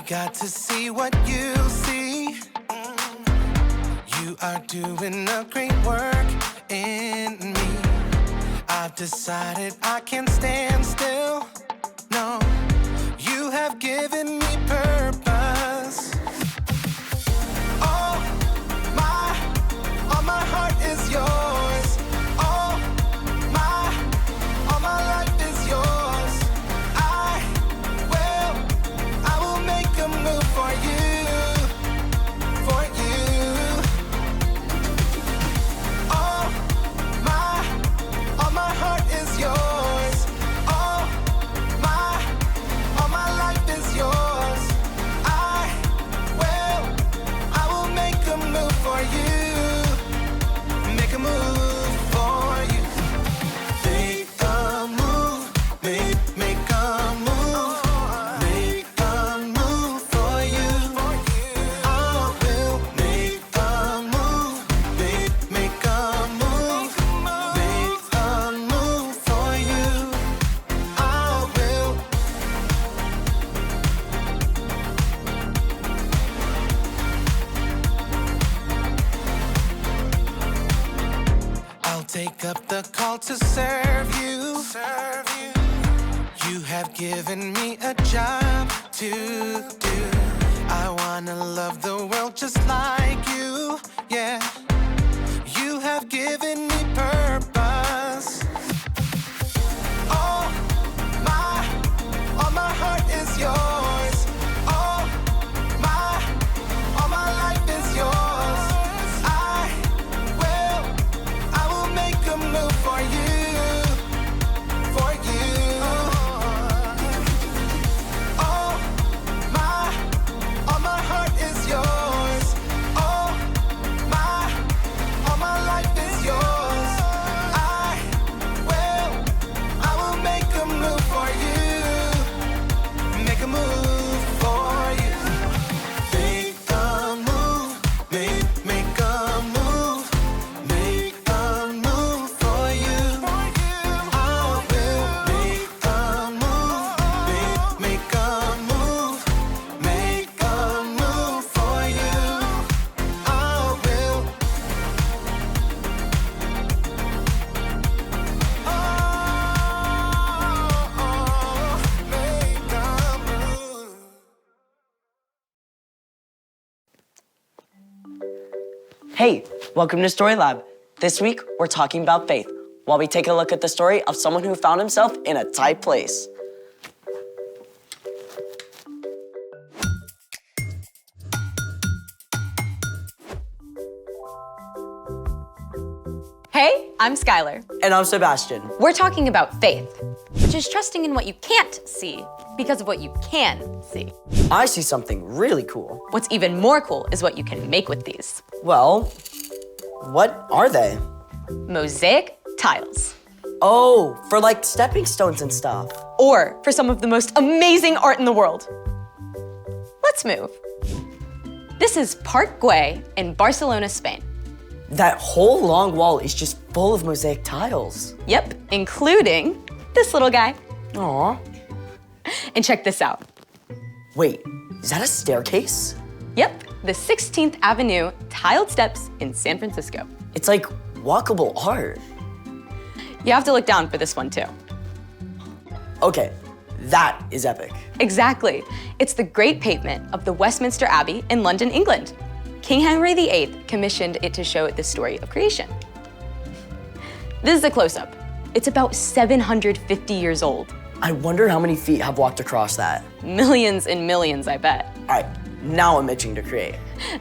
got to see what you see. You are doing a great work in me. I've decided I can't stand still. No, you have given me purpose. All my heart is yours. All my life is yours. I will make a move for you, for you. All my heart is yours. All my life is yours. I will make a move for you. Make a move for you. Make a move. Make a move. Make a move for you. I will make a move. Make a move. Make a move for you. I will. I'll take up the call to serve you. You have given me a job to do. I wanna love the world just like you. Yeah, you have given me purpose. All my heart is yours. All my life is yours. I will make a move for you, for you. All my heart is yours. All my life is yours. I will make a move for you. Make a move for you. Make a move. Make a move. Make a move for you. I will make a move. Make a move. Make a move for you. I will. Make a move. Hey, welcome to Story Lab. This week, we're talking about faith, while we take a look at the story of someone who found himself in a tight place. Hey, I'm Skylar. And I'm Sebastian. We're talking about faith, which is trusting in what you can't see because of what you can see. I see something really cool. What's even more cool is what you can make with these. Well, what are they? Mosaic tiles. Oh, for like stepping stones and stuff. Or for some of the most amazing art in the world. Let's move. This is Park Güell in Barcelona, Spain. That whole long wall is just full of mosaic tiles. Yep, including this little guy. Aw. And check this out. Wait, is that a staircase? Yep, the 16th Avenue tiled steps in San Francisco. It's like walkable art. You have to look down for this one too. Okay, that is epic. Exactly. It's the Great Pavement of the Westminster Abbey in London, England. King Henry VIII commissioned it to show the story of creation. This is a close-up. It's about 750 years old. I wonder how many feet have walked across that. Millions and millions, I bet. All right, now I'm itching to create.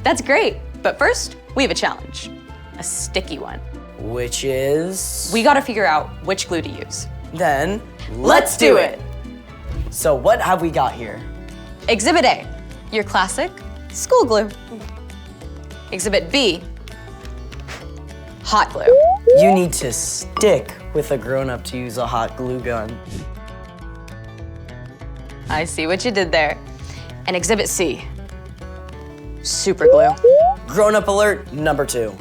That's great, but first, we have a challenge. A sticky one. Which is? We gotta figure out which glue to use. Then, Let's do it. So what have we got here? Exhibit A, your classic school glue. Exhibit B, hot glue. You need to stick with a grown-up to use a hot glue gun. I see what you did there. And Exhibit C, super glue. Grown-up alert number 2.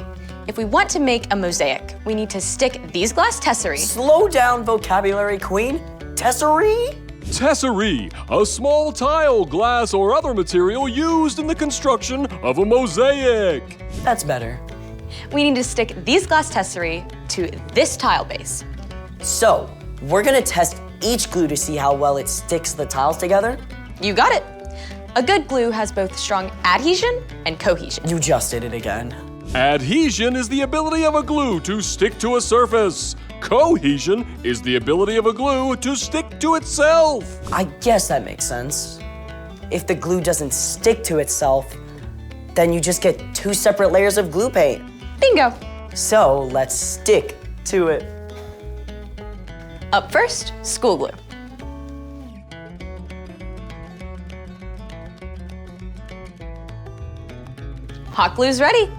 If we want to make a mosaic, we need to stick these glass tesserae. Slow down, vocabulary queen. Tesserae? Tesserae, a small tile, glass, or other material used in the construction of a mosaic. That's better. We need to stick these glass tesserae to this tile base. So, we're gonna test each glue to see how well it sticks the tiles together? You got it. A good glue has both strong adhesion and cohesion. You just did it again. Adhesion is the ability of a glue to stick to a surface. Cohesion is the ability of a glue to stick to itself. I guess that makes sense. If the glue doesn't stick to itself, then you just get two separate layers of glue paint. Bingo. So let's stick to it. Up first, school glue. Hot glue's ready.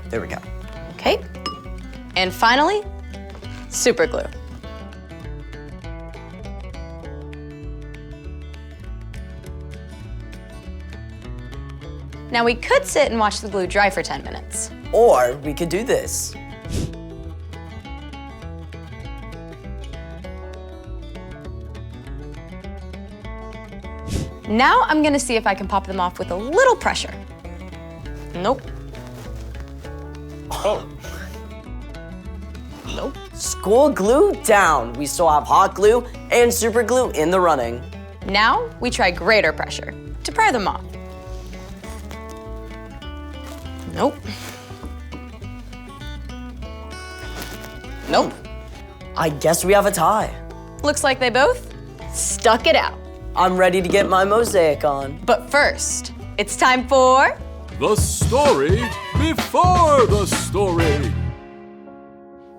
There we go. Okay. And finally, super glue. Now we could sit and watch the glue dry for 10 minutes. Or we could do this. Now I'm gonna see if I can pop them off with a little pressure. Nope. Oh. Nope. School glue down. We still have hot glue and super glue in the running. Now we try greater pressure to pry them off. Nope. Nope. I guess we have a tie. Looks like they both stuck it out. I'm ready to get my mosaic on. But first, it's time for... The story before the story.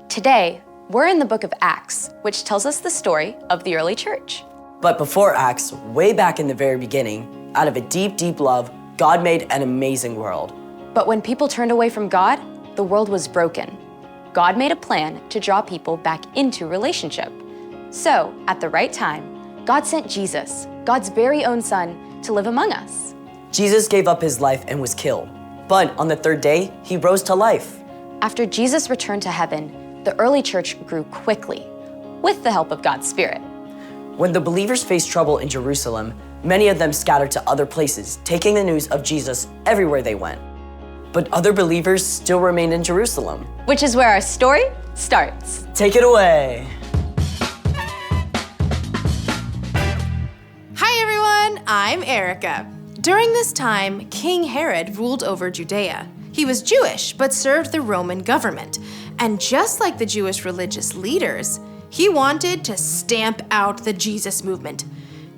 Today, we're in the book of Acts, which tells us the story of the early church. But before Acts, way back in the very beginning, out of a deep, deep love, God made an amazing world. But when people turned away from God, the world was broken. God made a plan to draw people back into relationship. So, at the right time, God sent Jesus, God's very own son, to live among us. Jesus gave up his life and was killed. But on the third day, he rose to life. After Jesus returned to heaven, the early church grew quickly, with the help of God's Spirit. When the believers faced trouble in Jerusalem, many of them scattered to other places, taking the news of Jesus everywhere they went. But other believers still remained in Jerusalem. Which is where our story starts. Take it away. Hi everyone, I'm Erica. During this time, King Herod ruled over Judea. He was Jewish, but served the Roman government. And just like the Jewish religious leaders, he wanted to stamp out the Jesus movement.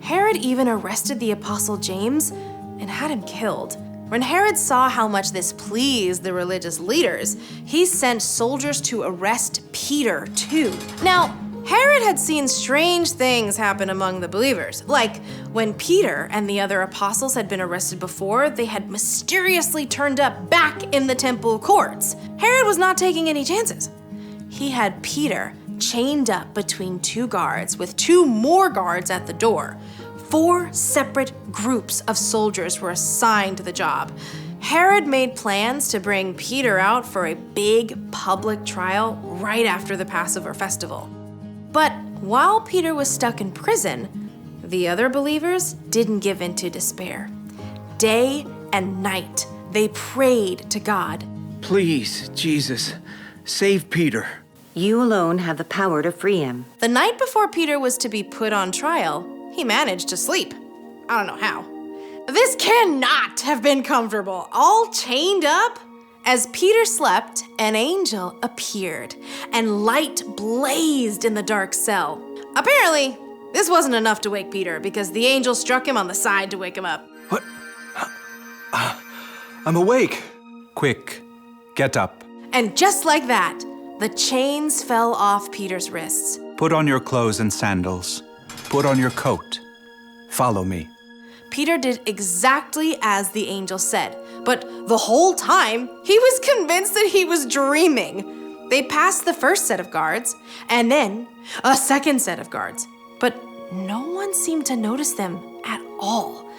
Herod even arrested the Apostle James and had him killed. When Herod saw how much this pleased the religious leaders, he sent soldiers to arrest Peter too. Now, Herod had seen strange things happen among the believers, like when Peter and the other apostles had been arrested before, they had mysteriously turned up back in the temple courts. Herod was not taking any chances. He had Peter chained up between two guards with two more guards at the door. 4 separate groups of soldiers were assigned to the job. Herod made plans to bring Peter out for a big public trial right after the Passover festival. But while Peter was stuck in prison, the other believers didn't give in to despair. Day and night, they prayed to God. Please, Jesus, save Peter. You alone have the power to free him. The night before Peter was to be put on trial, he managed to sleep. I don't know how. This cannot have been comfortable, all chained up. As Peter slept, an angel appeared, and light blazed in the dark cell. Apparently, this wasn't enough to wake Peter because the angel struck him on the side to wake him up. What? I'm awake. Quick, get up. And just like that, the chains fell off Peter's wrists. Put on your clothes and sandals. Put on your coat. Follow me. Peter did exactly as the angel said, but the whole time, he was convinced that he was dreaming. They passed the first set of guards, and then a second set of guards, but no one seemed to notice them at all.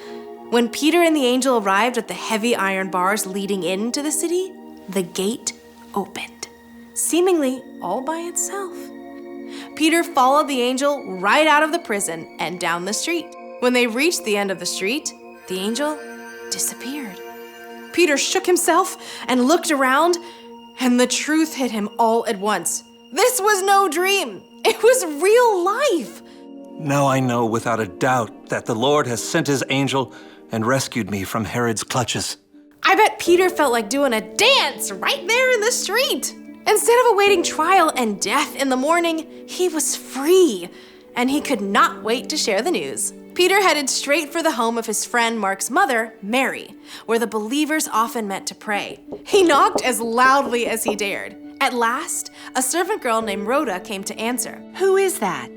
When Peter and the angel arrived at the heavy iron bars leading into the city, the gate opened. seemingly all by itself. Peter followed the angel right out of the prison and down the street. When they reached the end of the street, the angel disappeared. Peter shook himself and looked around, and the truth hit him all at once. This was no dream. It was real life. Now I know without a doubt that the Lord has sent his angel and rescued me from Herod's clutches. I bet Peter felt like doing a dance right there in the street. Instead of awaiting trial and death in the morning, he was free, and he could not wait to share the news. Peter headed straight for the home of his friend Mark's mother, Mary, where the believers often met to pray. He knocked as loudly as he dared. At last, a servant girl named Rhoda came to answer. Who is that?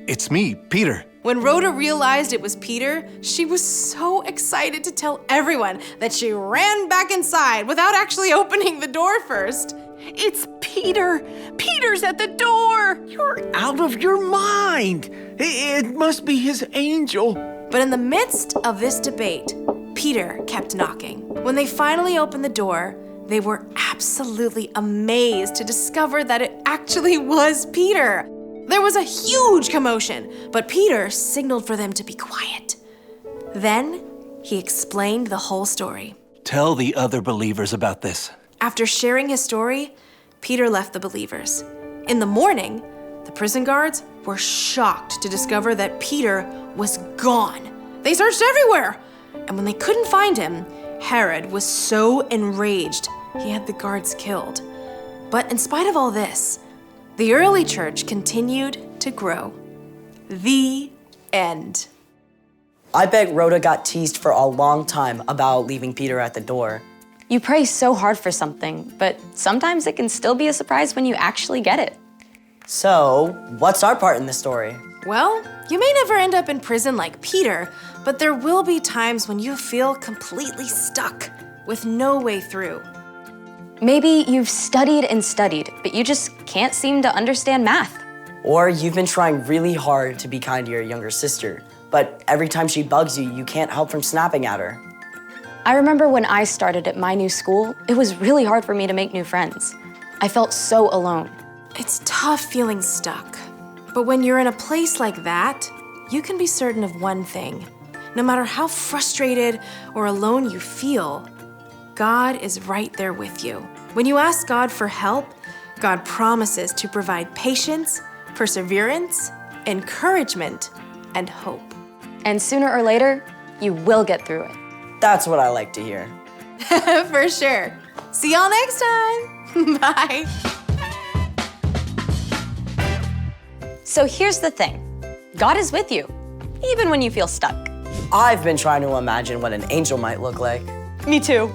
It's me, Peter. When Rhoda realized it was Peter, she was so excited to tell everyone that she ran back inside without actually opening the door first. It's Peter! Peter's at the door! You're out of your mind! It must be his angel. But in the midst of this debate, Peter kept knocking. When they finally opened the door, they were absolutely amazed to discover that it actually was Peter. There was a huge commotion, but Peter signaled for them to be quiet. Then he explained the whole story. Tell the other believers about this. After sharing his story, Peter left the believers. In the morning, the prison guards were shocked to discover that Peter was gone. They searched everywhere, and when they couldn't find him, Herod was so enraged he had the guards killed. But in spite of all this, the early church continued to grow. The end. I bet Rhoda got teased for a long time about leaving Peter at the door. You pray so hard for something, but sometimes it can still be a surprise when you actually get it. So, what's our part in the story? Well, you may never end up in prison like Peter, but there will be times when you feel completely stuck with no way through. Maybe you've studied and studied, but you just can't seem to understand math. Or you've been trying really hard to be kind to your younger sister, but every time she bugs you, you can't help from snapping at her. I remember when I started at my new school, it was really hard for me to make new friends. I felt so alone. It's tough feeling stuck. But when you're in a place like that, you can be certain of one thing. No matter how frustrated or alone you feel, God is right there with you. When you ask God for help, God promises to provide patience, perseverance, encouragement, and hope. And sooner or later, you will get through it. That's what I like to hear. For sure. See y'all next time. Bye. So here's the thing. God is with you, even when you feel stuck. I've been trying to imagine what an angel might look like. Me too.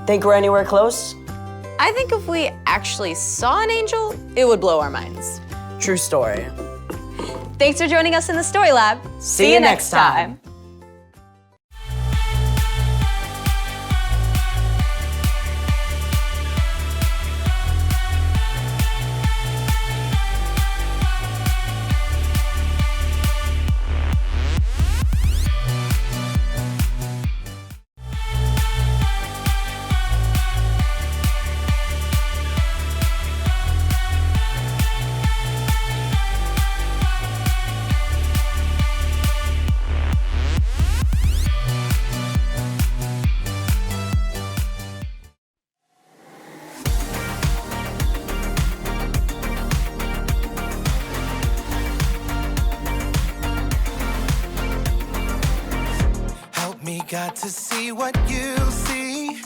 Think we're anywhere close? I think if we actually saw an angel, it would blow our minds. True story. Thanks for joining us in the Story Lab. See you next time. Got to see what you see.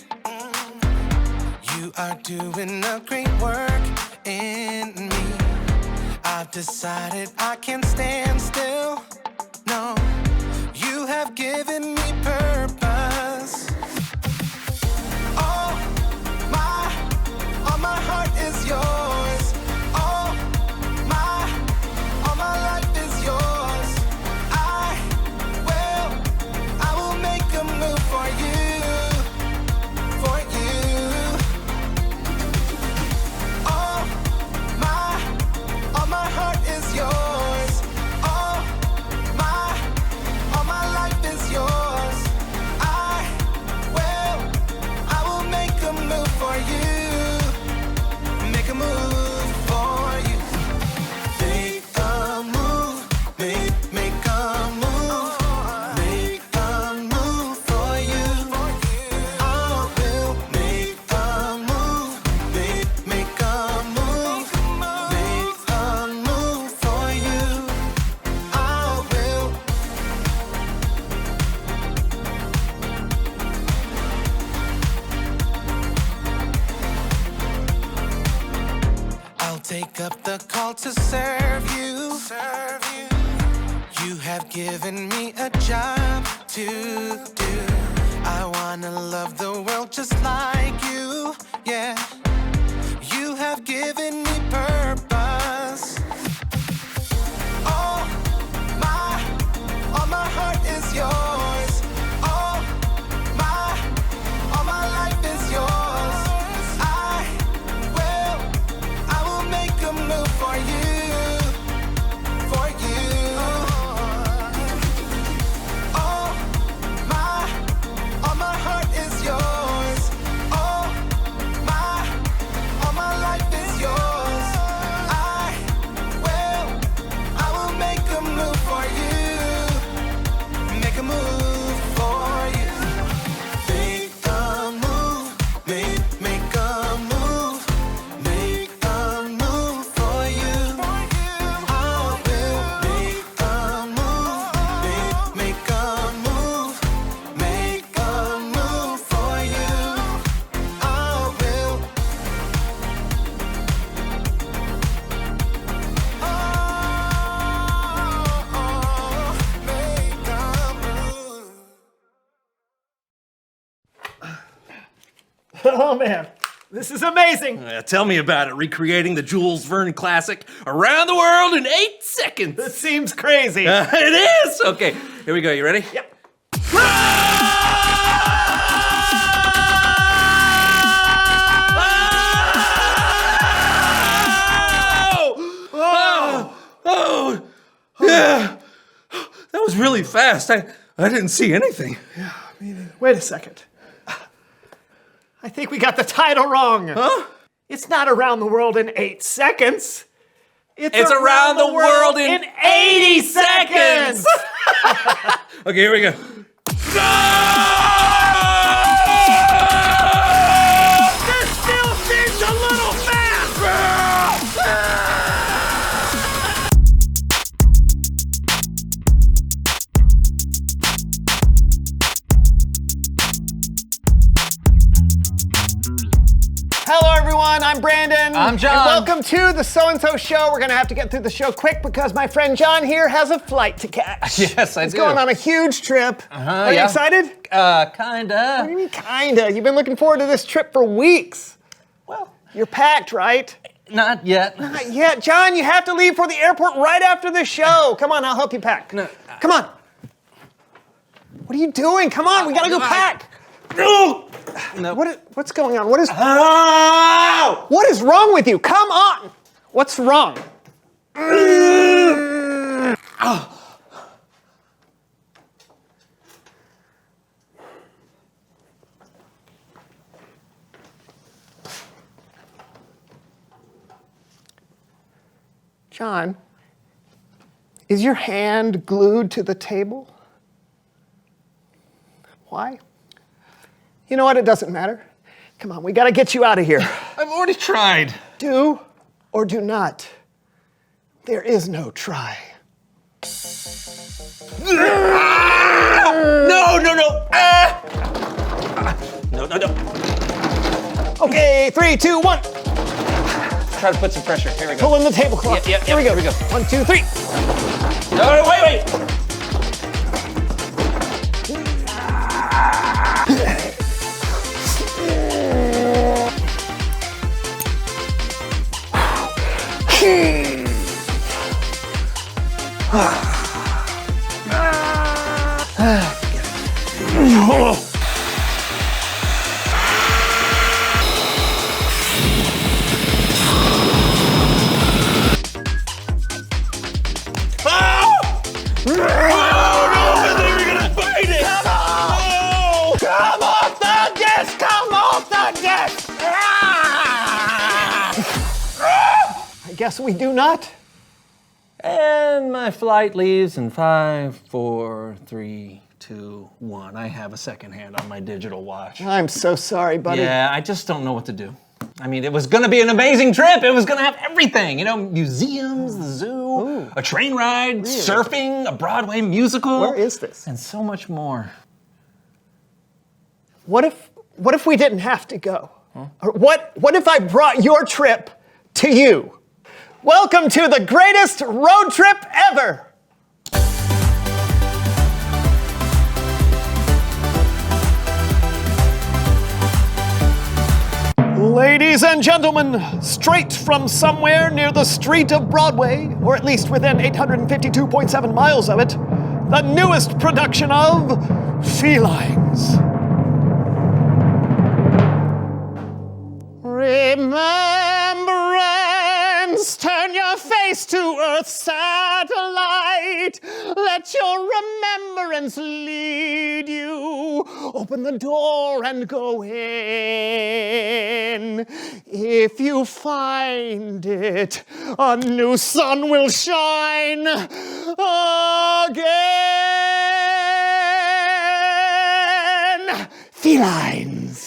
You are doing a great work in me. I've decided I can't stand still. No, you have given me purpose. All my heart is yours. All my life is yours. I will make a move for you, for you. All my heart is yours. All up the call to serve you. You have given me a job to do. I wanna love the world just like you, yeah. You have given me purpose. All my heart is yours. All my life is yours. I will make a move for you, for you. All my heart is yours. All my life is yours. I will make a move for you. Make a move for you. Make a move. Make a move. Make a move for you. I will make a move. Make a move. Make a move for you. I will. Make a move. Oh man, this is amazing. Tell me about it, recreating the Jules Verne classic Around the World in 8 seconds. This seems crazy. It is! Okay, here we go. You ready? Yep. Oh, yeah. That was really fast. I didn't see anything. Wait a second. I think we got the title wrong. Huh? It's not Around the World in 8 seconds. It's Around the World in 80 seconds. Okay, here we go. This still seems a little fast. Hello everyone, I'm Brandon. I'm John. And welcome to the So&So show. We're gonna have to get through the show quick because my friend John here has a flight to catch. Yes, I He's do. going on a huge trip. Are you yeah. excited? Kinda. What do you mean kinda? You've been looking forward to this trip for weeks. Well, You're packed, right? not yet. Not yet. John, you have to leave for the airport right after the show. Come on, I'll help you pack. No. Come on. What are you doing? Come on, we gotta go pack. No! What's going on? What is wrong with you? Come on. What's wrong? John, is your hand glued to the table? Why? You know what? It doesn't matter. Come on, we gotta get you out of here. I've already tried. Do or do not. There is no try. No! No. Okay, 3, 2, 1. Try to put some pressure. Here we go. Pull in the tablecloth. Yep, Here we go. here we go. 1, 2, 3. No, wait. Come off the desk! Come off the desk! I guess we do not. And my flight leaves in 5, 4, 3, 2, 1. I have a second hand on my digital watch. I'm so sorry, buddy. Yeah, I just don't know what to do. I mean, it was gonna be an amazing trip. It was gonna have everything, you know, museums, the zoo, a train ride, surfing, a Broadway musical. Where is this? And so much more. What if we didn't have to go? Or what if I brought your trip to you? Welcome to the greatest road trip ever. Ladies and gentlemen, straight from somewhere near the street of Broadway, or at least within 852.7 miles of it, the newest production of Felines. Remembrance, turn your face to Earth's satellite. Let your remembrance lead you. Open the door and go in. If you find it, a new sun will shine again. Felines.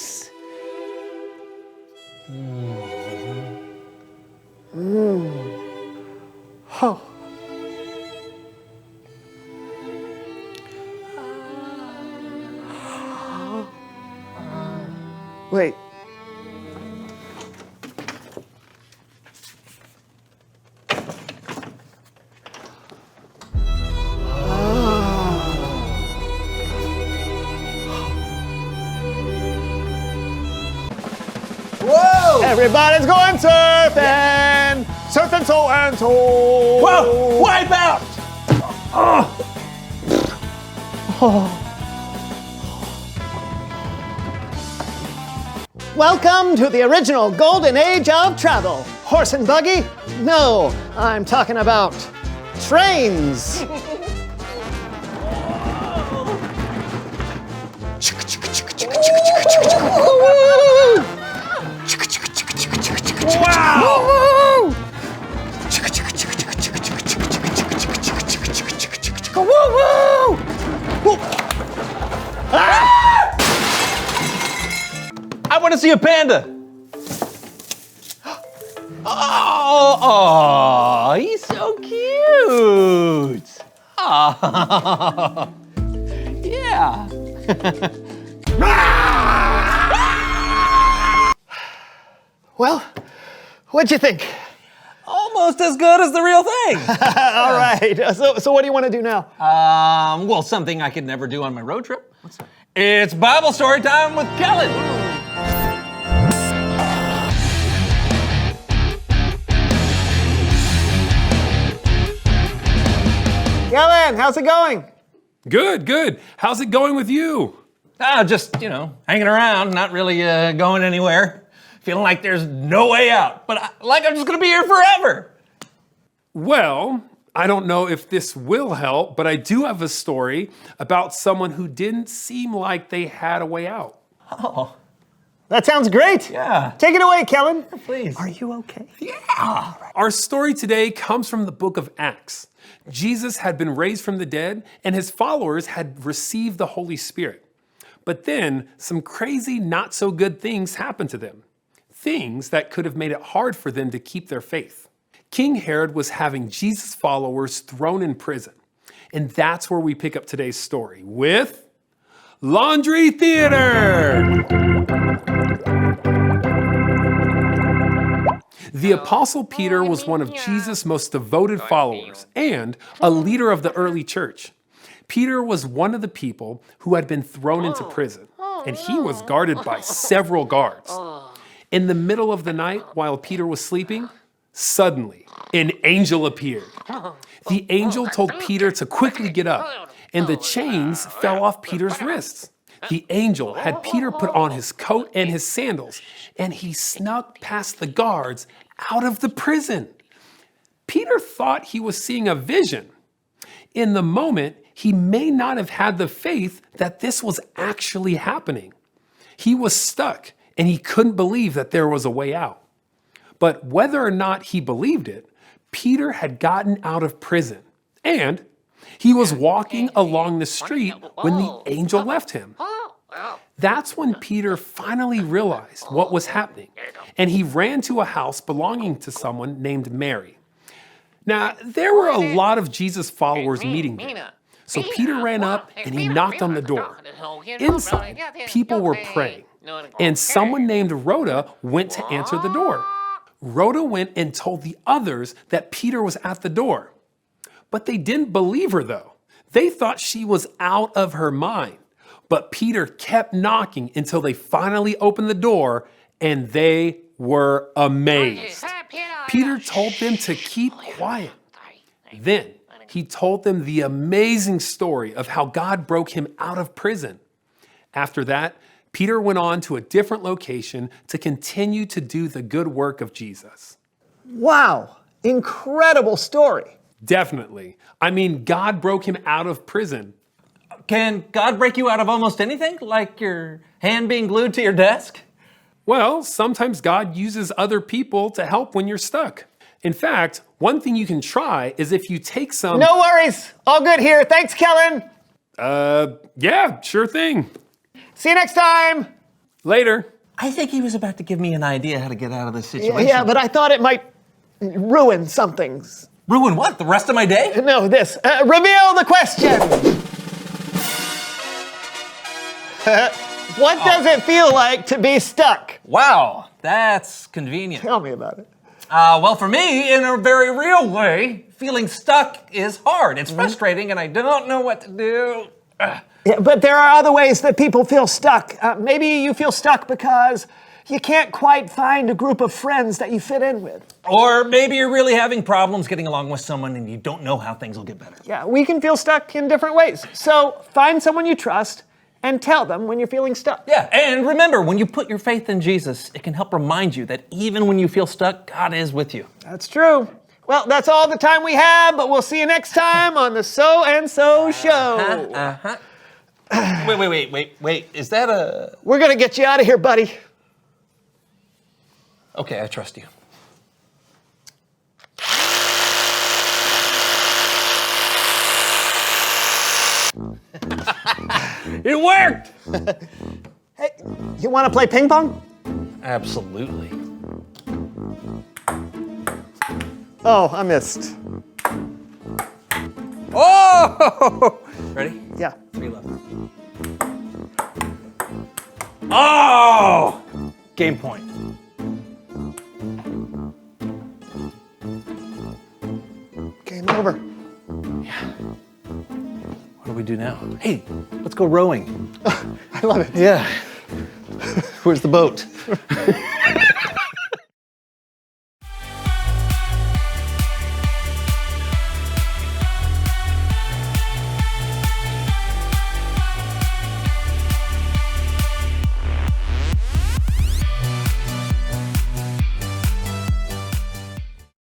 Oh. Wait. Whoa! Everybody's going surfing! Surfing So&So! Whoa! Wipe out! Welcome to the original golden age of travel. Horse and buggy? No, I'm talking about trains. Wow! I want to see a panda. Oh, he's so cute. Oh, yeah. Well, what'd you think? Almost as good as the real thing. All right, so what do you want to do now? Well, something I could never do on my road trip. What's that? It's Bible story time with Kellen. Kellen, how's it going? Good, good. How's it going with you? Just, hanging around, not really going anywhere. Feeling like there's no way out, but like I'm just gonna be here forever. Well, I don't know if this will help, but I do have a story about someone who didn't seem like they had a way out. Oh. That sounds great. Yeah. Take it away, Kellen. Please. Are you okay? Yeah. Our story today comes from the book of Acts. Jesus had been raised from the dead, and his followers had received the Holy Spirit. But then some crazy, not so good things happened to them. Things that could have made it hard for them to keep their faith. King Herod was having Jesus' followers thrown in prison. And that's where we pick up today's story with Laundry Theater! The Apostle Peter was one of Jesus' most devoted followers and a leader of the early church. Peter was one of the people who had been thrown into prison, and he was guarded by several guards. In the middle of the night, while Peter was sleeping, suddenly an angel appeared. The angel told Peter to quickly get up, and the chains fell off Peter's wrists. The angel had Peter put on his coat and his sandals, and he snuck past the guards out of the prison. Peter thought he was seeing a vision. In the moment, he may not have had the faith that this was actually happening. He was stuck, and he couldn't believe that there was a way out. But whether or not he believed it, Peter had gotten out of prison, and he was walking along the street when the angel left him. That's when Peter finally realized what was happening, and he ran to a house belonging to someone named Mary. Now, there were a lot of Jesus followers meeting there. So Peter ran up and he knocked on the door. Inside, people were praying, and someone named Rhoda went to answer the door. Rhoda went and told the others that Peter was at the door. But they didn't believe her though. They thought she was out of her mind. But Peter kept knocking until they finally opened the door, and they were amazed. Peter told them to keep quiet. Then he told them the amazing story of how God broke him out of prison. After that, Peter went on to a different location to continue to do the good work of Jesus. Wow, incredible story. Definitely. I mean, God broke him out of prison. Can God break you out of almost anything? Like your hand being glued to your desk? Well, sometimes God uses other people to help when you're stuck. In fact, one thing you can try is if you take some... No worries. All good here. Thanks, Kellen. Yeah, sure thing. See you next time. Later. I think he was about to give me an idea how to get out of this situation. Yeah, but I thought it might ruin something. Ruin what? The rest of my day? No, this. Reveal the question. What does it feel like to be stuck? Wow, that's convenient. Tell me about it. Well, for me, in a very real way, feeling stuck is hard. It's frustrating, and I don't know what to do. Yeah, but there are other ways that people feel stuck. Maybe you feel stuck because you can't quite find a group of friends that you fit in with. Or maybe you're really having problems getting along with someone and you don't know how things will get better. Yeah, we can feel stuck in different ways. So find someone you trust and tell them when you're feeling stuck. Yeah, and remember, when you put your faith in Jesus, it can help remind you that even when you feel stuck, God is with you. That's true. Well, that's all the time we have, but we'll see you next time on the So&So Show. Wait. Is that a... We're gonna get you out of here, buddy. Okay, I trust you. It worked! Hey, you wanna play ping pong? Absolutely. Oh, I missed. Oh! Ready? Yeah. 3 left. Oh! Game point. Game over. What do we do now? Hey, let's go rowing. I love it. Yeah. Where's the boat?